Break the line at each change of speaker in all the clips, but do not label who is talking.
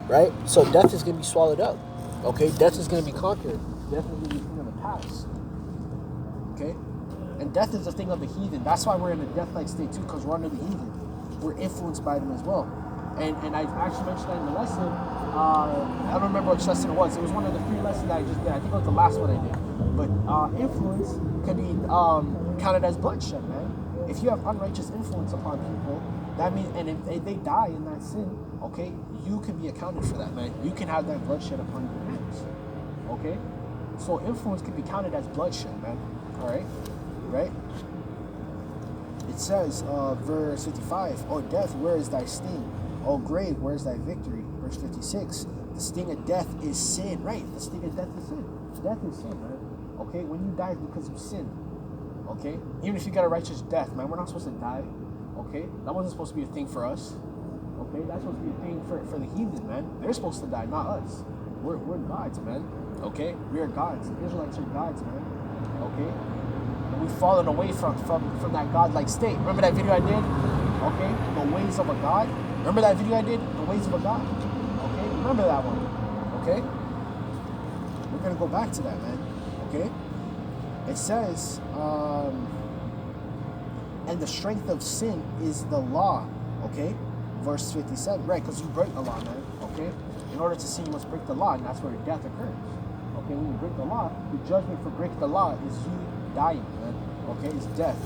right? So death is going to be swallowed up, okay? Death is going to be conquered. Death is going to be a thing of the past, okay? And death is a thing of the heathen. That's why we're in a death-like state too, because we're under the heathen. We're influenced by them as well. And I actually mentioned that in the lesson. I don't remember which lesson it was. It was one of the 3 lessons that I just did. I think it was the last one I did. But influence can be counted as bloodshed, man. If you have unrighteous influence upon people, that means, and if they die in that sin, okay, you can be accounted for that, man. You can have that bloodshed upon your hands, okay? So influence can be counted as bloodshed, man. All right, right? It says, verse 55, "O death, where is thy sting? O grave, where is thy victory?" Verse 56, "The sting of death is sin." Right, the sting of death is sin. Death is sin, man. Okay, when you die, it's because you sin. Okay, even if you got a righteous death, man, we're not supposed to die. Okay, that wasn't supposed to be a thing for us. Okay, that's supposed to be a thing for the heathen, man. They're supposed to die, not us. We're gods, man. Okay, we are gods. The Israelites are gods, man. Okay, and we've fallen away from that godlike state. Remember that video I did? Okay, the ways of a god. Remember that video I did? The ways of a god. Okay, remember that one. Okay, we're gonna go back to that, man. Okay, it says, and the strength of sin is the law. Okay, verse 57. Right, because you break the law, man. Okay, in order to sin, you must break the law, and that's where death occurs. Okay, when you break the law, the judgment for breaking the law is you dying, man. Okay, it's death.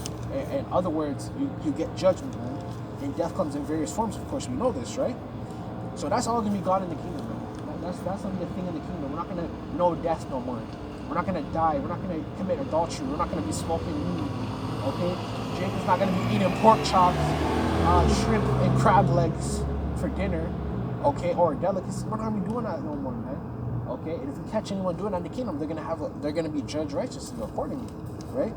In other words, you get judgment, man. And death comes in various forms, of course, we know this, right? So that's all going to be God in the kingdom, man. That's going to be a thing in the kingdom. We're not going to know death no more. We're not going to die. We're not going to commit adultery. We're not going to be smoking weed, okay? Jacob's not going to be eating pork chops, shrimp and crab legs for dinner, okay? Or delicacies. We're not going to be doing that no more, man. Okay? And if we catch anyone doing that in the kingdom, they're going to be judged righteously accordingly, right?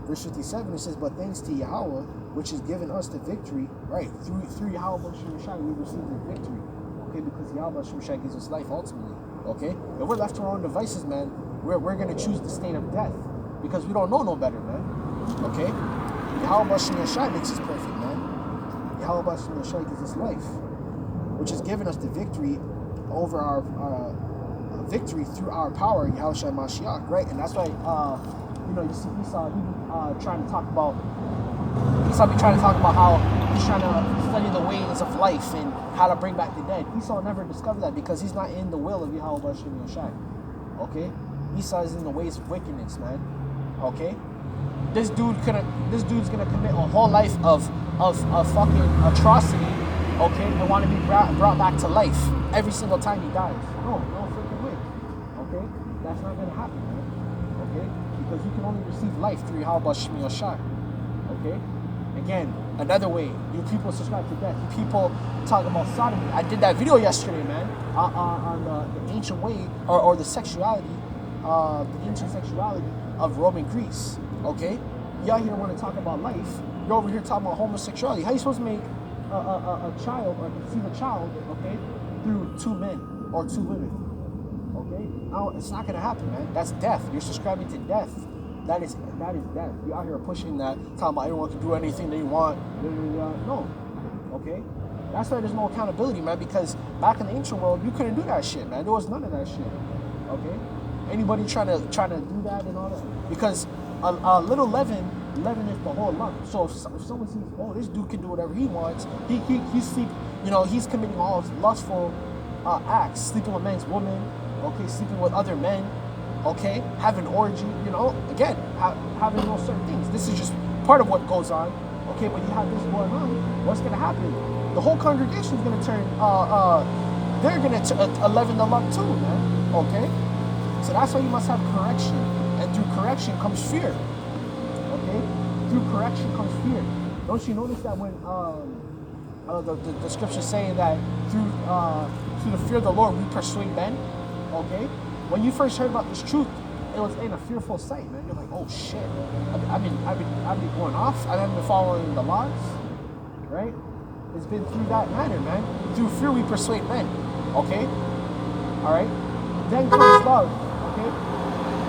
Verse 57, it says, "But thanks to Yahawah, which has given us the victory," right? Through Yahawah we receive the victory, okay? Because Yahawah gives us life ultimately, okay? If we're left to our own devices, man, we're going to choose the state of death because we don't know no better, man, okay? Yahawah makes us perfect, man. Yahawah gives us life, which has given us the victory over our victory through our power, Yahawashi Mashiach, right? And that's why, you see Esau, trying to talk about how he's trying to study the ways of life and how to bring back the dead. Esau never discovered that because he's not in the will of Yahawashi. Okay? Esau is in the ways of wickedness, man. Okay? This dude's gonna commit a whole life of fucking atrocity, okay, and want to be brought back to life every single time he dies. No freaking way. Okay? That's not gonna happen, man. Okay? Because you can only receive life through Yahawashi. Okay? Again, another way. You people subscribe to death. You people talk about sodomy. I did that video yesterday, man, on the ancient way or the sexuality, the ancient sexuality of Roman Greece. Okay? Y'all here want to talk about life. You're over here talking about homosexuality. How are you supposed to make a child or conceive a child, okay, through 2 men or 2 women? Okay? No, it's not going to happen, man. That's death. You're subscribing to death. That is death. You out here pushing that, talking about everyone can do anything they want. No. Okay? That's why there's no accountability, man, because back in the ancient world, you couldn't do that shit, man. There was none of that shit. Okay? Anybody trying to do that and all that? Because a little leaven is the whole lump. So if someone sees, oh, this dude can do whatever he wants, he's committing all lustful acts, sleeping with men's women, okay, sleeping with other men, okay, having orgy, again, having those certain things. This is just part of what goes on, okay, but you have this going on, what's going to happen? The whole congregation is going to turn, they're going to leaven the lump too, man, okay? So that's why you must have correction, and through correction comes fear, okay? Through correction comes fear. Don't you notice that when the scriptures saying that through the fear of the Lord we persuade men, okay? When you first heard about this truth, it was in a fearful sight, man. You're like, oh shit. I've been going off. I haven't been following the laws, right? It's been through that manner, man. Through fear we persuade men, okay? All right. Then comes love, okay?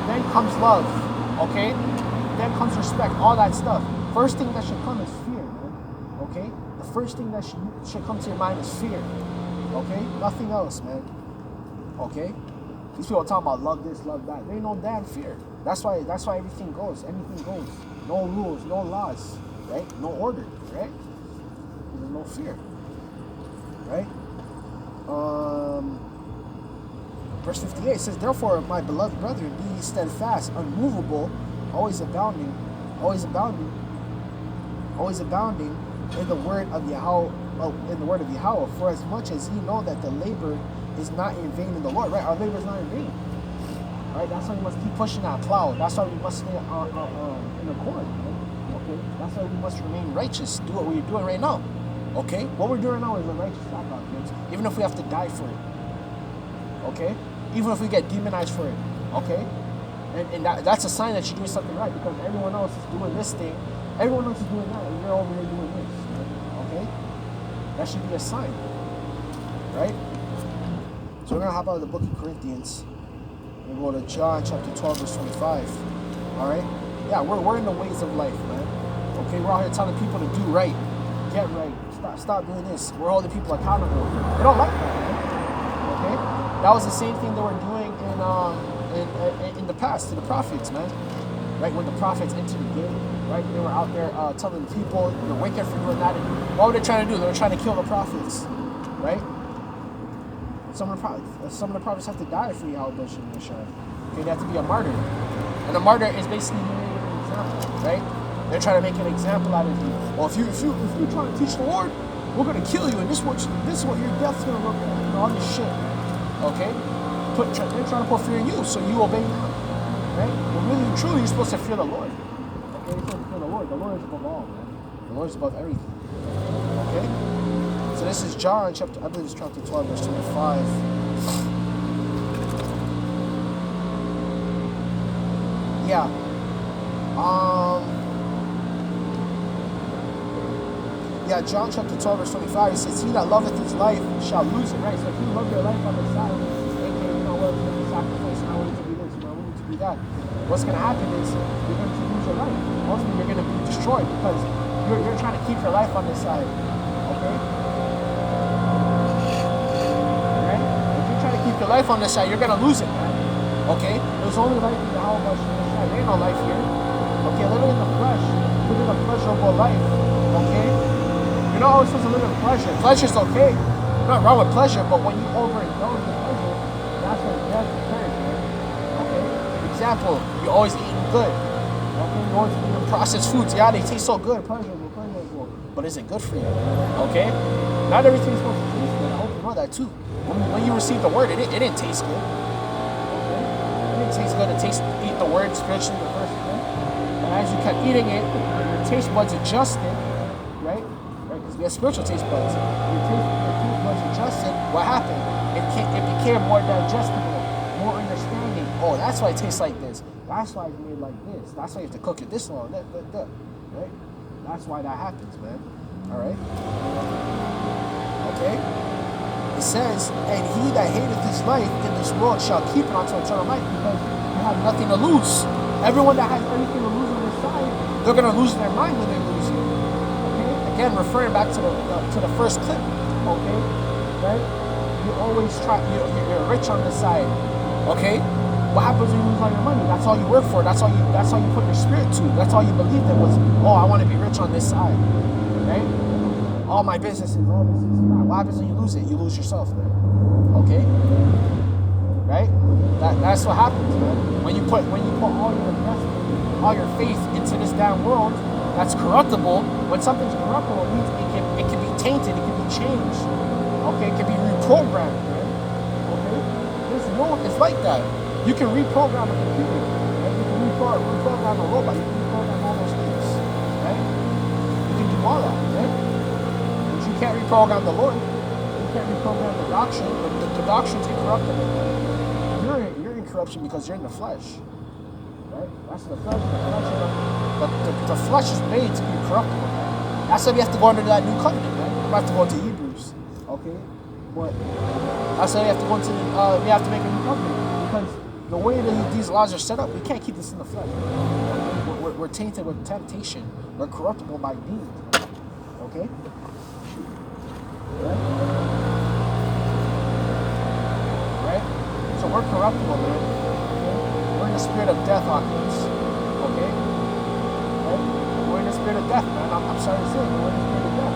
Then comes love, okay? Then comes respect, all that stuff. First thing that should come is fear, man. Okay? The first thing that should come to your mind is fear. Okay? Nothing else, man. Okay? These people are talking about love this, love that. There ain't no damn fear. That's why everything goes. Anything goes. No rules, no laws. Right? No order. Right? There's no fear. Right? Verse 58 says, therefore, my beloved brethren, be ye steadfast, unmovable, always abounding in the word of Yahawah, for as much as ye know that the labor is not in vain in the Lord. Right? Our labor is not in vain. Right? That's why we must keep pushing that plow. That's why we must stay in accord. Right? Okay? That's why we must remain righteous. Do what we're doing right now. Okay? What we're doing now is a righteous act, our kids. Even if we have to die for it. Okay? Even if we get demonized for it. Okay? And that's a sign that you're doing something right, because everyone else is doing this thing. Everyone else is doing that, and you're over here doing this. Okay? That should be a sign. Right? So we're going to hop out of the book of Corinthians. We're going to go to John chapter 12, verse 25. Alright? Yeah, we're in the ways of life, man. Okay? We're out here telling people to do right. Get right. Stop doing this. We're holding people accountable. They don't like that, man. Okay? That was the same thing they were doing in the past to the prophets, man. Right? When the prophets entered the gate, right? They were out there telling the people, you're wicked for doing that. And what were they trying to do? They were trying to kill the prophets. Right? Some of the prophets have to die for Yahawashi and Sham. Okay, they have to be a martyr. And a martyr is basically making an example, right? They're trying to make an example out of you. Well, if you're trying to teach the Lord, we're gonna kill you, and this is what your death's gonna look like, and all this shit. Okay? They're trying to put fear in you, so you obey them. Right? But really, truly, you're supposed to fear the Lord. Okay? You're supposed to fear the Lord. The Lord is above all, man. The Lord is above everything. Okay? So this is John chapter 12, verse 25. Yeah. John chapter 12, verse 25, it says, he that loveth his life shall lose it, right? So if you love your life on the side, okay, you know what, it's going to be sacrifice, and I want it to be this, and I want it to be that. What's going to happen is, you're going to lose your life. Ultimately, you're going to be destroyed, because you're trying to keep your life on this side, okay? Right? If you're trying to keep your life on this side, you're going to lose it, man. Okay? There's only life in the Yahawashi on this side. There ain't no life here. Okay, living in the flesh, living a pleasurable life, okay? You're not always supposed to live in pleasure. Pleasure's okay. You're not wrong with pleasure, but when you overindulge in pleasure, that's when death occurs, man. Okay? Example, you're always eating good. Okay? You're always eating processed foods. Yeah, they taste so good, pleasurable. But is it good for you? Okay? Not everything's supposed to taste good. I hope you know that too. When you received the word, it didn't taste good. Okay? It didn't taste good to eat the word spiritually the first time. And as you kept eating it, your taste buds adjusted, right? Because we have spiritual taste buds. Your taste buds adjusted. What happened? It became more digestible, more understanding. Oh, that's why it tastes like this. That's why it's made like this. That's why you have to cook it this long. Right? That's why that happens, man. All right? Okay? It says, and he that hateth his life in this world shall keep it unto eternal life, because you have nothing to lose. Everyone that has anything to lose on this side, they're going to lose their mind when they lose it. Okay? Again, referring back to the first clip. Okay? Right? You always try, you're rich on this side. Okay? What happens when you lose all your money? That's all you work for. That's all you put your spirit to. That's all you believed in was, oh, I want to be rich on this side. Right? All my businesses, all this and that. What happens when you lose it? You lose yourself, man. Okay? Right? That's what happens, man. When you put all your investment, all your faith into this damn world that's corruptible, when something's corruptible, it means it can be tainted, it can be changed. Okay? It can be reprogrammed, man. Okay? This world is like that. You can reprogram a computer, right? You can reprogram a robot, you can reprogram all those things, right? You can do all that, right? But you can't reprogram the Lord. You can't reprogram the doctrine. The doctrine's incorruptible. You're in corruption because you're in the flesh, right? That's the flesh. The flesh is made to be corruptible, man. That's why we have to go under that new covenant, man. We have to go into Hebrews, okay? But that's why we have to go into we have to make a new covenant, because the way that these laws are set up, we can't keep this in the flesh. We're tainted with temptation. We're corruptible by demons. Okay? Right? we're corruptible, man. Okay? We're in the spirit of death, Hawkins. Okay? Right? We're in the spirit of death, man. I'm sorry to say, but we're in the spirit of death.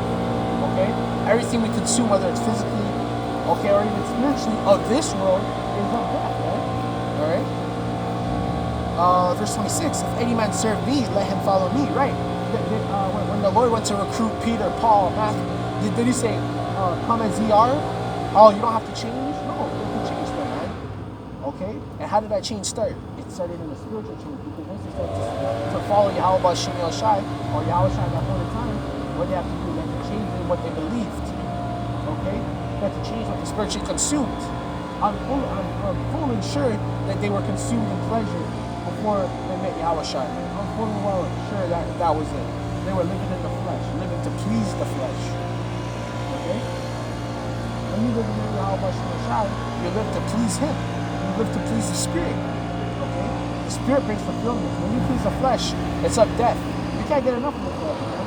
Okay? Everything we consume, whether it's physically, okay, or even spiritually, of this world, is of death, right? Alright? Verse 26, if any man serve me, let him follow me, right? When the Lord went to recruit Peter, Paul, Matthew, did he say, come as ye are? Oh, you don't have to change? No, you can change them, man. Okay? And how did that change start? It started in a spiritual change, because once they start to follow Yahawah Yahawashi, or Yahawashi at that point in time, what they have to do, they have to change in what they believed. Okay? They have to change what they spiritually consumed. I'm fully sure that they were consumed in pleasure before they met Yahawashi. I'm fully well sure that that was it. They were living in the flesh, living to please the flesh. Okay? When you live in Yahawashi, you live to please Him. You live to please the Spirit. Okay? The Spirit brings fulfillment. When you please the flesh, it's of death. You can't get enough of the flesh, man.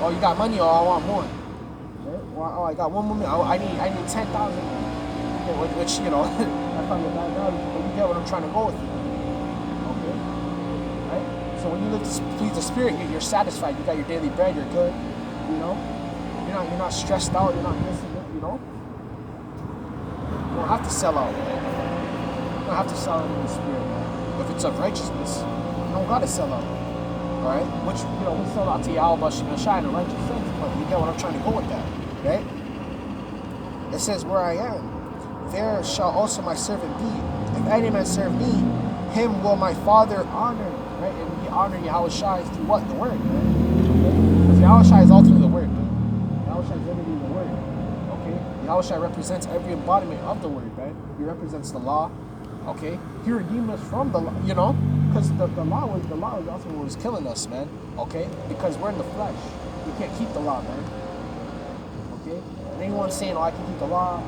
Oh, you got money, or I want more. Okay? Or, oh, I got one more minute. Oh, I need 10,000. Okay, which, you know, that's probably a bad value, but you get what I'm trying to go with you. Okay? Right? So when you live to please the Spirit, you're satisfied. You got your daily bread. You're good. You know? You're not stressed out. You're not missing it. You know? You don't have to sell out. You don't have to sell out in the Spirit, man. If it's of righteousness, you don't got to sell out. Alright? Which, you know, we sell out to Yahawah Shai in a righteous sense, but you get what I'm trying to go with that. Right? It says, where I am, there shall also my servant be. If any man serve me, him will my Father honor. Right? And we honor Yahawashi through what? The Word, right? Because Yahawashi is all through the Word, man. Yahawashi is everything in the Word. Okay? Yahawashi represents every embodiment of the Word, right? He represents the law. Okay? He redeemed us from the law, you know? Because the law was also what was killing us, man. Okay? Because we're in the flesh. We can't keep the law, man. Okay? And anyone saying, oh, I can keep the law,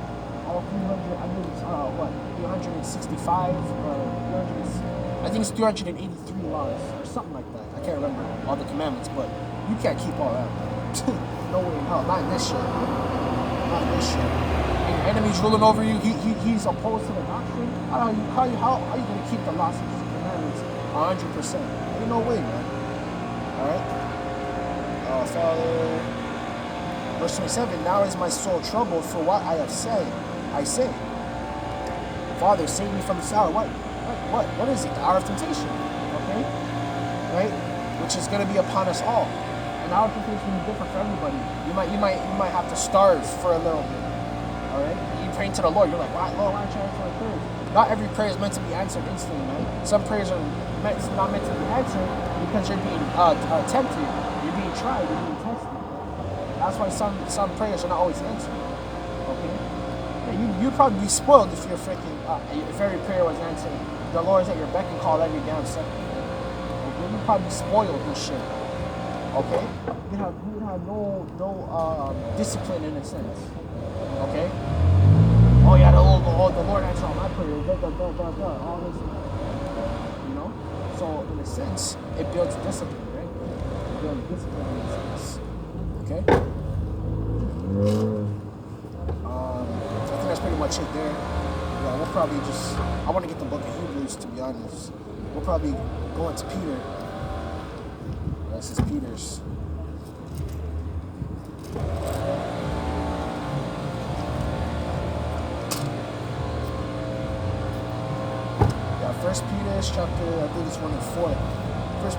all 300, I think it's, 365, or 300, I think it's 383 laws, or something like that. I can't remember all the commandments, but you can't keep all that, man. No way in hell. Not in this shit. Not in this shit. And your enemy's ruling over you, he's opposed to the doctrine. How are you going to keep the laws and commandments 100%? Ain't no way, man. Alright? Father... Verse 27, now is my soul troubled for what I have said. I say, Father, save me from this hour. What is it? The hour of temptation. Okay? Right? Which is going to be upon us all. And our temptation is different for everybody. You might have to starve for a little bit. Alright? You praying to the Lord. You're like, why, Lord, why aren't you answering my prayers? Not every prayer is meant to be answered instantly, man. Some prayers are not meant to be answered because you're being tempted. You're being tried. You're being tested. That's why some prayers are not always answered. Okay? Yeah, you'd probably be spoiled if you're freaking if every prayer was answered. The Lord's at your beck and call every damn second. Okay? You'd probably be spoiled with shit. Okay? You would have no discipline in a sense. Okay? Oh yeah, the Lord answered all my prayers. All this. You know? So in a sense, it builds discipline, right? It builds discipline in a sense. Okay? I think that's pretty much it there. Yeah, we'll probably just... I want to get the book of Hebrews, to be honest. We'll probably go into Peter. This is Peter's. Yeah, 1 Peter chapter, I think it's 1 and 4. 1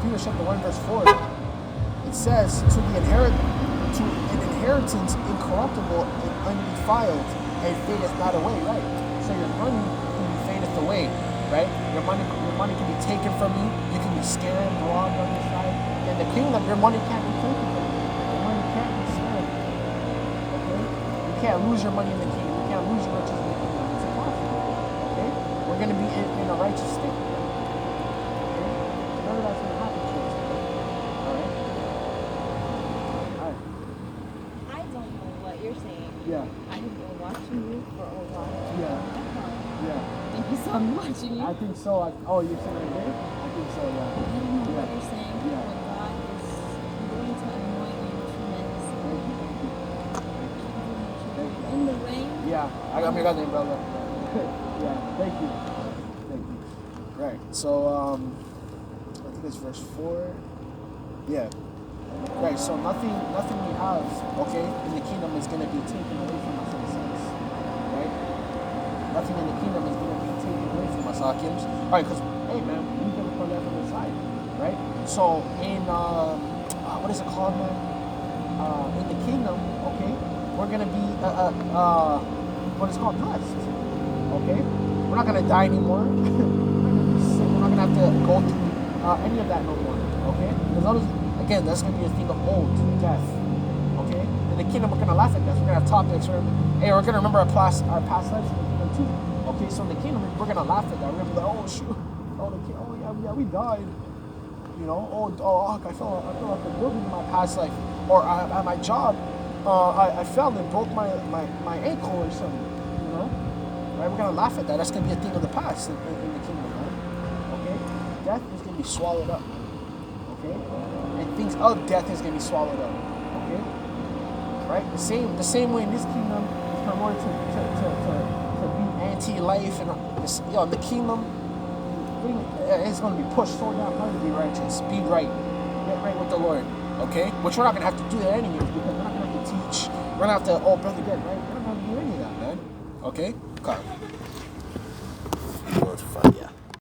Peter chapter 1 verse 4. It says, to an inheritance incorruptible and undefiled, and fadeth not away, right? So your money fadeth away, right? Your money can be taken from you. You can be scammed, robbed on your side. And the kingdom, your money can't be taken from you. Your money can't be scammed. Okay? You can't lose your money in the kingdom. You can't lose your riches in the kingdom. It's impossible. Okay? We're going to be in a righteous state. Okay? None of that's going to happen to us. Alright? Alright.
I don't know what you're saying.
Yeah.
I've been watching you for a while.
Yeah. Yeah.
Think you saw me watching you?
I think so. Oh, you're saying right there? I think so, yeah.
I don't know what you're saying.
Yeah.
When God is going to anoint you tremendously. In the rain.
Yeah. I got the umbrella. Yeah, thank you. Thank you. Right. So I think it's verse 4. Yeah. Right. So nothing we have, okay, in the kingdom is gonna be taken away from us in a sense. Right? Nothing in the kingdom is gonna be taken away from us, Hakims. Alright, because hey man, we gotta put that from the side. Right? So in what is it called, man? In the kingdom, okay, we're gonna be what is called blessed. Okay? We're not gonna die anymore. We're not gonna be sick. We're not gonna have to go through any of that no more. Okay? Because again, that's gonna be a thing of old death. Okay? In the kingdom, we're gonna laugh at death. We're gonna have topics. Hey, we're gonna remember our past lives in the kingdom too. Okay, so in the kingdom, we're gonna laugh at that. We're gonna be like, oh shoot, yeah, we died. You know, I fell off the building in my past life, or at my job, I fell and broke my ankle or something. You know, right? We're gonna laugh at that. That's gonna be a thing of the past in the kingdom, right? Okay, death is gonna be swallowed up. Okay, and things of death is gonna be swallowed up. Okay, right? The same way in this kingdom, in order to be anti-life and in the kingdom. It's going to be pushed so damn hard to be righteous, be right, get right with the Lord, okay? Which we're not going to have to do that anyways, because we're not going to have to teach. We're going to have to, brother, get right. We're not going to do any of that, man. Okay? Okay. Yeah.